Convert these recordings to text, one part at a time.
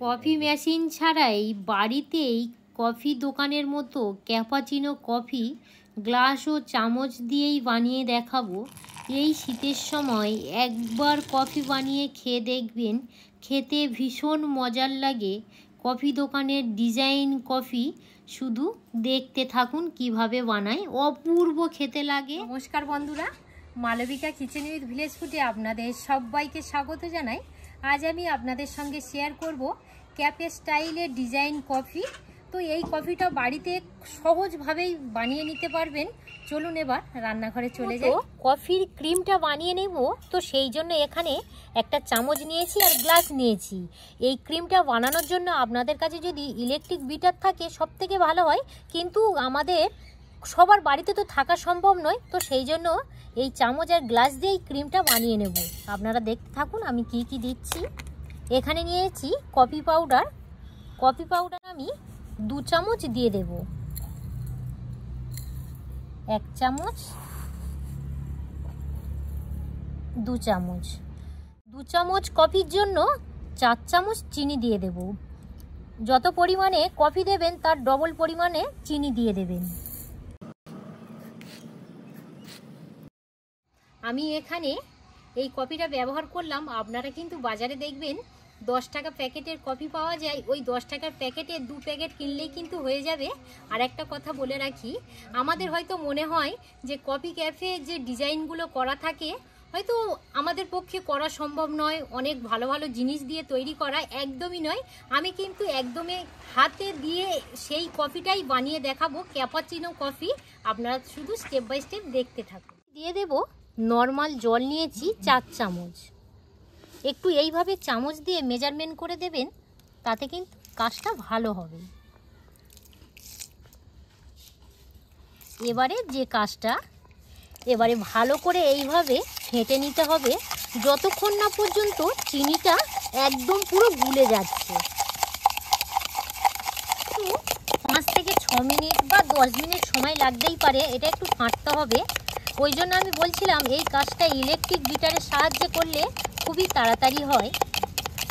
Coffee machine ছাড়াই বাড়িতেই coffee দোকানের মতো ক্যাপাচিনো কফি গ্লাস ও চামচ দিয়েই বানিয়ে দেখাবো। এই শীতের সময় একবার কফি বানিয়ে খেয়ে দেখবেন, খেতে ভীষণ মজার লাগে। কফি দোকানের ডিজাইন কফি শুধু দেখতে থাকুন কিভাবে বানায়, অপূর্ব খেতে লাগে। নমস্কার বন্ধুরা, মালবিকা কিচেন উইথ ভিলেজ ফুডে আপনাদের সবাইকে স্বাগত জানাই। আজ আমি আপনাদের সঙ্গে শেয়ার করব ক্যাফে স্টাইলের ডিজাইন কফি। তো এই কফিটা বাড়িতে সহজভাবেই বানিয়ে নিতে পারবেন। চলুন এবার রান্নাঘরে চলে যাই। কফির ক্রিমটা বানিয়ে নেব, তো সেই জন্য এখানে একটা চামচ নিয়েছি আর গ্লাস নিয়েছি। এই ক্রিমটা বানানোর জন্য আপনাদের কাছে যদি ইলেকট্রিক বিটার থাকে সব থেকে ভালো হয়, কিন্তু আমাদের সবার বাড়িতে তো থাকা সম্ভব নয়, তো সেই জন্য এই চামচ আর গ্লাস দিয়েই ক্রিমটা বানিয়ে নেব। আপনারা দেখতে থাকুন আমি কি কি দিচ্ছি। এখানে নিয়েছি কফি পাউডার। কফি পাউডার আমি 2 চামচ দিয়ে দেব। 1 চামচ, 2 চামচ। 2 চামচ কফির জন্য 4 চামচ চিনি দিয়ে দেব। যত পরিমাণে কফি দেবেন তার ডবল পরিমাণে চিনি দিয়ে দেবেন। আমি এখানে এই কফিটা ব্যবহার করলাম। আপনারা কিন্তু বাজারে দেখবেন 10 টাকা প্যাকেটের কফি পাওয়া যায়, ওই 10 টাকার প্যাকেটে 2 প্যাকেট কিনলেই কিন্তু হয়ে যাবে। আর একটা কথা বলে রাখি, আমাদের হয়তো মনে হয় যে কফি ক্যাফে যে ডিজাইনগুলো করা থাকে হয়তো আমাদের পক্ষে করা সম্ভব নয়, অনেক ভালো ভালো জিনিস দিয়ে তৈরি করা, একদমই নয়। আমি কিন্তু একদমই হাতে দিয়ে সেই কফিটাই বানিয়ে দেখাবো, ক্যাপাচিনো কফি। আপনারা শুধু স্টেপ বাই স্টেপ দেখতে থাকুন। দিয়ে দেব নর্মাল জল নিয়েছি 4 চামচ। একটু এইভাবে চামচ দিয়ে মেজারমেন্ট করে দেবেন, তাতে কিন্তু কাজটা ভালো হবে। এবারে যে কাজটা, এবারে ভালো করে এইভাবে ফেটে নিতে হবে যতক্ষণ না পর্যন্ত চিনিটা একদম পুরো গুলে যাচ্ছে। 5 থেকে 6 মিনিট বা 10 মিনিট সময় লাগতেই পারে, এটা একটু ফাটতে হবে। ওই জন্য আমি বলছিলাম এই কাজটা ইলেকট্রিক বিটারের সাহায্যে করলে খুবই তাড়াতাড়ি হয়।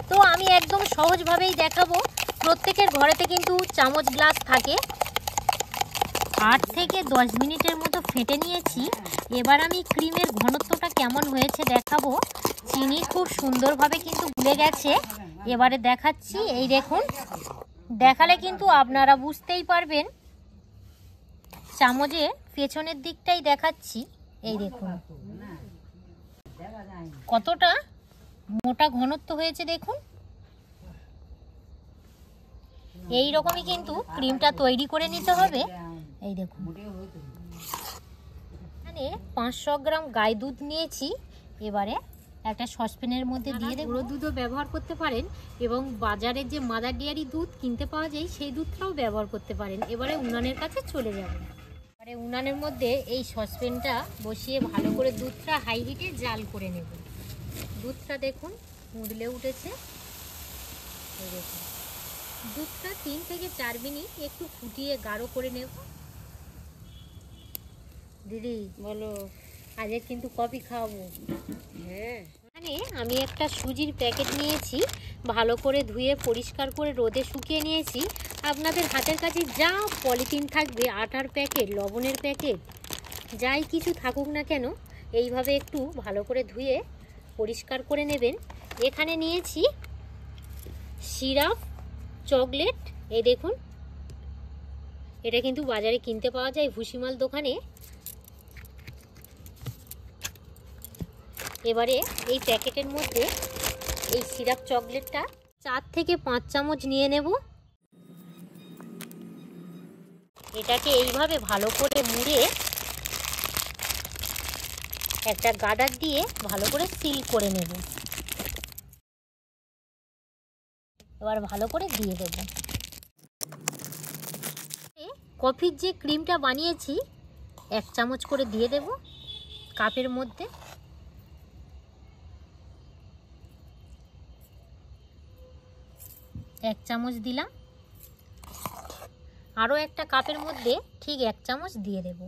তো আমি একদম সহজভাবেই দেখাবো। প্রত্যেকের ঘরেতে কিন্তু চামচ গ্লাস থাকে। 8 থেকে 10 মিনিটের মতো ফেটে নিয়েছি। এবার আমি ক্রিমের ঘনত্বটা কেমন হয়েছে দেখাবো। চিনি খুব সুন্দরভাবে কিন্তু গুলে গেছে। এবারে দেখাচ্ছি, এই দেখুন, দেখালে কিন্তু আপনারা বুঝতেই পারবেন। চামচের পেছনের দিকটাই দেখাচ্ছি, এই দেখুন কতটা মোটা ঘনত্ব হয়েছে। দেখুন এই রকমই কিন্তু ক্রিমটা তৈরি করে নিতে হবে। এই দেখুন এখানে 500 গ্রাম গাই দুধ নিয়েছি। এবারে একটা সসপ্যানের মধ্যে দিয়ে দেব। গুঁড়ো দুধও ব্যবহার করতে পারেন এবং বাজারে যে মাদার ডেয়ারি দুধ কিনতে পাওয়া যায় সেই দুধটাও ব্যবহার করতে পারেন। এবারে উনানের কাছে চলে যাব। এবারে উনানের মধ্যে এই সসপ্যানটা বসিয়ে ভালো করে দুধটা হাই হিটে জাল করে নেব। দুধটা দেখুন উড়লে উঠেছে। এই দেখুন দুধটা 3 থেকে 4 মিনিট একটু ফুটিয়ে গাঢ় করে নেব। দিদি বলো, আজকে কিন্তু কফি খাওয়াবো। হ্যাঁ, মানে আমি একটা সুজির প্যাকেট নিয়েছি, ভালো করে ধুয়ে পরিষ্কার করে রোদে শুকিয়ে নিয়েছি। আপনাদের হাতের কাছে যা পলিথিন থাকবে, আটার প্যাকেট, লবণের প্যাকেট, যাই কিছু থাকুক না কেন, এইভাবে একটু ভালো করে ধুয়ে পরিষ্কার করে নেবেন। এখানে নিয়েছি সিরাপ চকলেট। এই দেখুন, এটা কিন্তু বাজারে কিনতে পাওয়া যায় ভুসিমাল দোকানে। এবারে এই প্যাকেটের মধ্যে এই সিরাপ চকলেটটা 4 থেকে 5 চামচ নিয়ে নেব। এটাকে এইভাবে ভালো করে মুড়ে একটা গার্ডার দিয়ে ভালো করে সিল করে নেব। এবার ভালো করে দিয়ে দেব। কফির যে ক্রিমটা বানিয়েছি 1 চামচ করে দিয়ে দেব কাপের মধ্যে। এক চামচ দিলাম। আরও একটা কাপের মধ্যে ঠিক 1 চামচ দিয়ে দেব।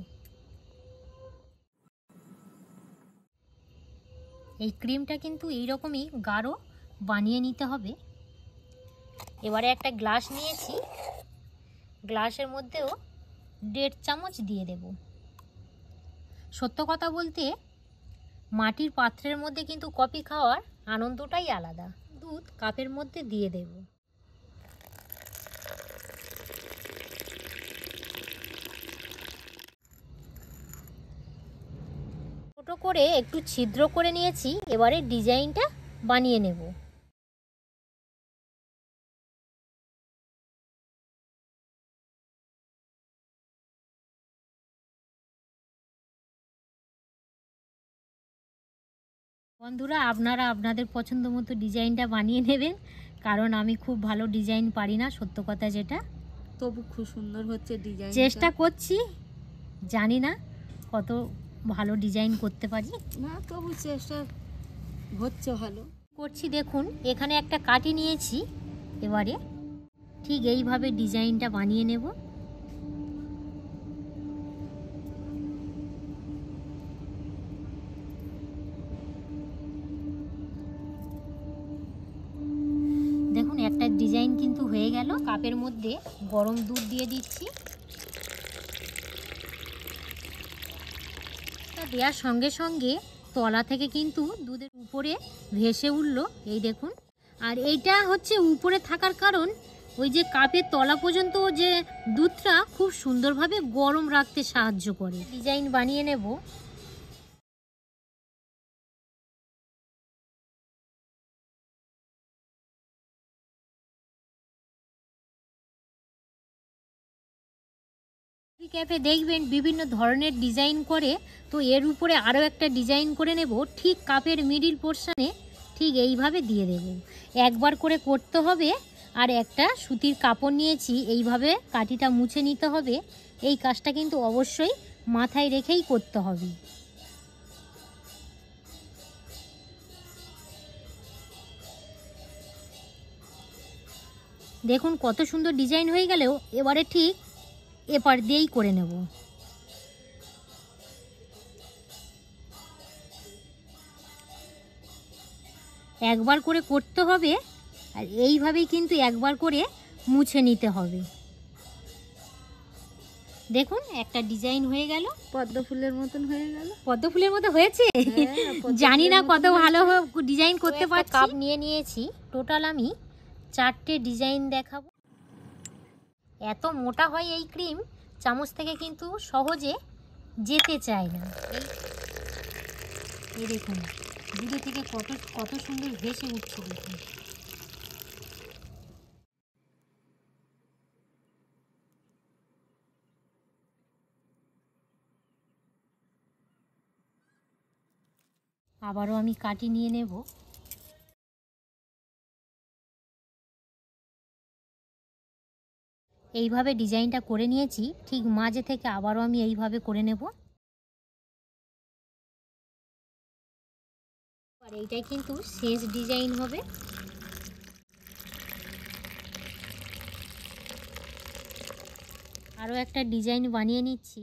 এই ক্রিমটা কিন্তু এইরকমই গাঢ় বানিয়ে নিতে হবে। এবারে একটা গ্লাস নিয়েছি, গ্লাসের মধ্যেও 1.5 চামচ দিয়ে দেব। সত্য কথা বলতে মাটির পাত্রের মধ্যে কিন্তু কফি খাওয়ার আনন্দটাই আলাদা। দুধ কাপের মধ্যে দিয়ে দেব। ছোট করে একটু ছিদ্র করে নিয়েছি, এবারে ডিজাইনটা বানিয়ে নেব। বন্ধুরা, আপনারা আপনাদের পছন্দ মতো ডিজাইনটা বানিয়ে নেবেন, কারণ আমি খুব ভালো ডিজাইন পারি না, সত্য কথা যেটা। তবু খুব সুন্দর হচ্ছে ডিজাইন। চেষ্টা করছি, জানি না কত ভালো ডিজাইন করতে পারি। না, তবু চেষ্টা হচ্ছে ভালো করছি। দেখুন এখানে একটা কাঠি নিয়েছি, এবারে ঠিক এইভাবে ডিজাইনটা বানিয়ে নেব। দেখুন একটা ডিজাইন কিন্তু হয়ে গেল। কাপের মধ্যে গরম দুধ দিয়ে দিচ্ছি। দেওয়ার সঙ্গে সঙ্গে তলা থেকে কিন্তু দুধের উপরে ভেসে উঠলো, এই দেখুন। আর এইটা হচ্ছে উপরে থাকার কারণ ওই যে কাপের তলা পর্যন্ত যে দুধটা খুব সুন্দরভাবে গরম রাখতে সাহায্য করে। ডিজাইন বানিয়ে নেব। ক্যাফে দেখবেন বিভিন্ন ধরনের ডিজাইন করে, তো এর উপরে আরও একটা ডিজাইন করে নেব, ঠিক কাপের মিডিল পোর্শনে ঠিক এইভাবে দিয়ে দেব। একবার করে করতে হবে। আর একটা সুতির কাপড় নিয়েছি, এইভাবে কাঠিটা মুছে নিতে হবে। এই কাজটা কিন্তু অবশ্যই মাথায় রেখেই করতে হবে। দেখুন কত সুন্দর ডিজাইন হয়ে গেলেও এবারে ঠিক এপার দিয়েই করে নেব। একবার করে করতে হবে, আর এইভাবেই কিন্তু একবার করে মুছে নিতে হবে। দেখুন একটা ডিজাইন হয়ে গেল, পদ্ম ফুলের মতন হয়ে গেল। পদ্ম ফুলের মতো হয়েছে, জানি না কত ভালো ডিজাইন করতে পারছি। কাপ নিয়ে নিয়েছি, টোটাল আমি 4টে ডিজাইন দেখাবো। এত মোটা হয় এই ক্রিম, চামচ থেকে কিন্তু সহজে যেতে চায় না। এই দেখুন দুধে থেকে কত কত সুন্দর ভেসে উঠছে। দেখুন আবারও আমি কাটি নিয়ে নেব। এইভাবে ডিজাইনটা করে নিয়েছি, ঠিক মাঝে থেকে আবারও আমি এইভাবে করে নেব। আর এইটাই কিন্তু শেষ ডিজাইন হবে। আরও একটা ডিজাইন বানিয়ে নিচ্ছি।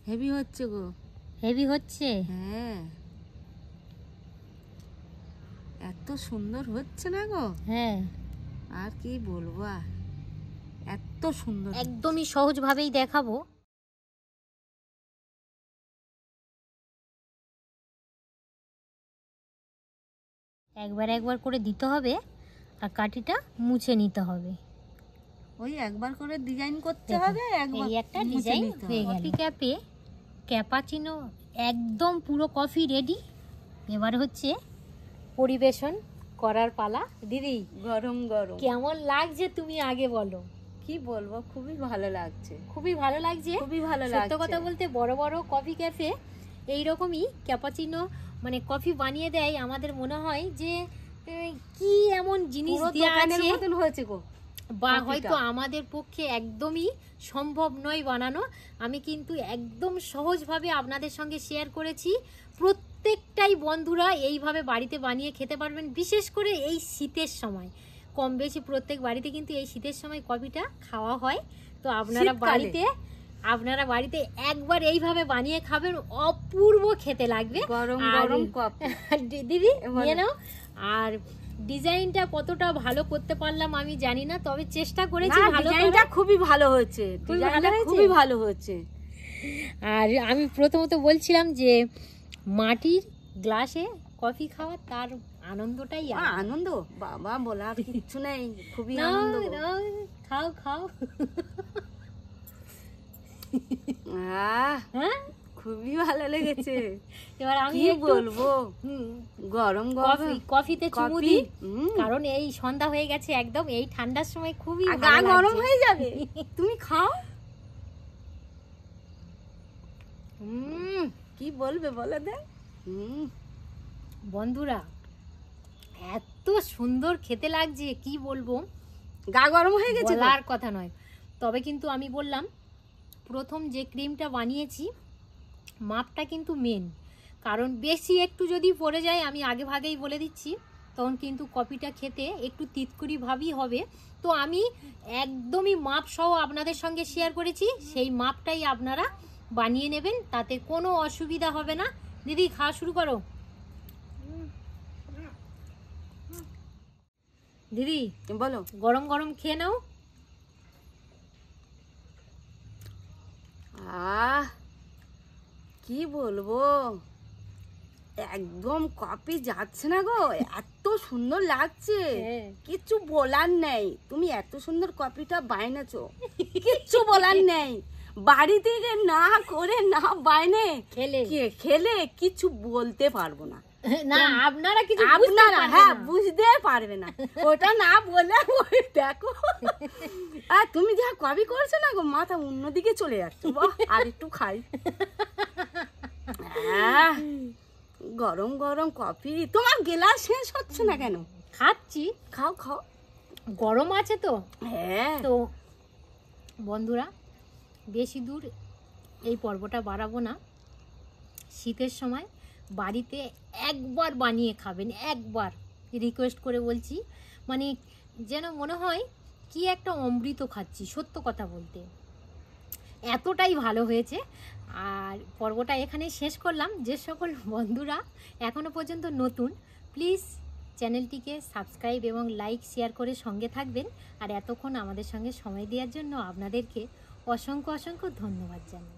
হেভি হচ্ছে গো, হেভি হচ্ছে। হ্যাঁ, এত সুন্দর হচ্ছে না গো। হ্যাঁ, আর কি বলবো, এত সুন্দর। একদমই সহজভাবেই দেখাবো। একবার একবার করে দিতে হবে, আর কাঠিটা মুছে নিতে হবে। ওই একবার করে ডিজাইন করতে হবে। এই একটা ডিজাইন হয়ে গেল। কফি ক্যাপে ক্যাপাচিনো একদম পুরো কফি রেডি। এবার হচ্ছে পরিবেশন করার পালা। দিদি গরম গরম কেমন লাগছে তুমি আগে বলো। কি বলবো, খুবই ভালো লাগছে, খুবই ভালো লাগছে, খুবই ভালো লাগছে। সত্য কথা বলতে বড় বড় কফি ক্যাফে এইরকমই ক্যাপাচিনো মানে কফি বানিয়ে দেয়, আমাদের মনে হয় যে কি এমন জিনিস দেয়া আছে মতন হয়েছে গো, বা হয়তো আমাদের পক্ষে একদমই সম্ভব নয় বানানো। আমি কিন্তু একদম সহজভাবে আপনাদের সঙ্গে শেয়ার করেছি। প্রত্যেকটাই বন্ধুরা এইভাবে বাড়িতে বানিয়ে খেতে পারবেন। বিশেষ করে এই শীতের সময় কম বেশি প্রত্যেক বাড়িতে কিন্তু এই শীতের সময় কফিটা খাওয়া হয়। তো আপনারা বাড়িতে আপনারা বাড়িতে একবার এইভাবে বানিয়ে খাবেন, অপূর্ব খেতে লাগবে। গরম আর গরম কফি। দিদি নিয়ে নাও। আর ডিজাইনটা কতটা ভালো করতে পারলাম আমি জানি না, তবে চেষ্টা করেছি ভালো ডিজাইনটা করার। খুবই ভালো হয়েছে, খুবই ভালো ডিজাইনটা হয়েছে? খুবই ভালো হয়েছে। আর আমি প্রথমত বলছিলাম যে মাটির গ্লাসে কফি খাওয়ার তার আনন্দটাই আলাদা। আনন্দ বাবা বলার কিচ্ছু নেই, খুবই নাও, আনন্দ। নাও, খাও খাও। হ্যাঁ, খুবই ভালো লেগেছে। এবার আমি কি একটু বলবো, গরম গরম কফিতে চুমু কফি। দিই, কারণ এই সন্ধ্যা হয়ে গেছে একদম, এই ঠান্ডার সময় খুবই গা ভালো গরম লাগছে। হয়ে যাবে, তুমি খাও। কি বলবে বলে দে। বন্ধুরা, এত সুন্দর খেতে লাগছে কি বলবো, গা গরম হয়ে গেছে তো? বলার কথা নয়। তবে কিন্তু আমি বললাম প্রথম যে ক্রিমটা বানিয়েছি মাপটা কিন্তু মেন, কারণ বেশি একটু যদি পড়ে যায়, আমি আগে ভাগেই বলে দিচ্ছি, তখন কিন্তু কফিটা খেতে একটু তিতকুরি ভাবই হবে। তো আমি একদমই মাপ সহ আপনাদের সঙ্গে শেয়ার করেছি, সেই মাপটাই আপনারা বানিয়ে নেবেন, তাতে কোনো অসুবিধা হবে না। দিদি খাওয়া শুরু করো। দিদি বলো। গরম গরম খেয়ে নাও। কি বলবো, একদম কপি যাচ্ছে না গো, এত সুন্দর লাগছে, কিচ্ছু বলার নেই। তুমি এত সুন্দর কপিটা বানিয়েছো, কিচ্ছু বলার নেই। বাড়ি থেকে না করে না বাইনে খেলে কিছু বলতে পারবো না। না আপনারা কিছু আপনারা বুঝতে পারবে না, ওটা না বলে ওই দেখো। আর তুমি যা কপি করছো না গো, মাথা অন্যদিকে চলে যাচ্ছে। বাহ, আর একটু খাই। গরম গরম কফি, তোমার গেলাস শেষ হচ্ছে না কেন? খাচ্ছি, খাও খাও, গরম আছে তো। হ্যাঁ তো বন্ধুরা, বেশি দূর এই পর্বটা বাড়াবো না। শীতের সময় বাড়িতে একবার বানিয়ে খাবেন, একবার, রিকোয়েস্ট করে বলছি। মানে যেন মনে হয় কি একটা অমৃত খাচ্ছি, সত্য কথা বলতে এতটাই ভালো হয়েছে। আর পর্বটা এখানে শেষ করলাম। যে সকল বন্ধুরা এখনও পর্যন্ত নতুন, প্লিজ চ্যানেলটিকে সাবস্ক্রাইব এবং লাইক শেয়ার করে সঙ্গে থাকবেন। আর এতক্ষণ আমাদের সঙ্গে সময় দেওয়ার জন্য আপনাদেরকে অসংখ্য অসংখ্য ধন্যবাদ জানাই।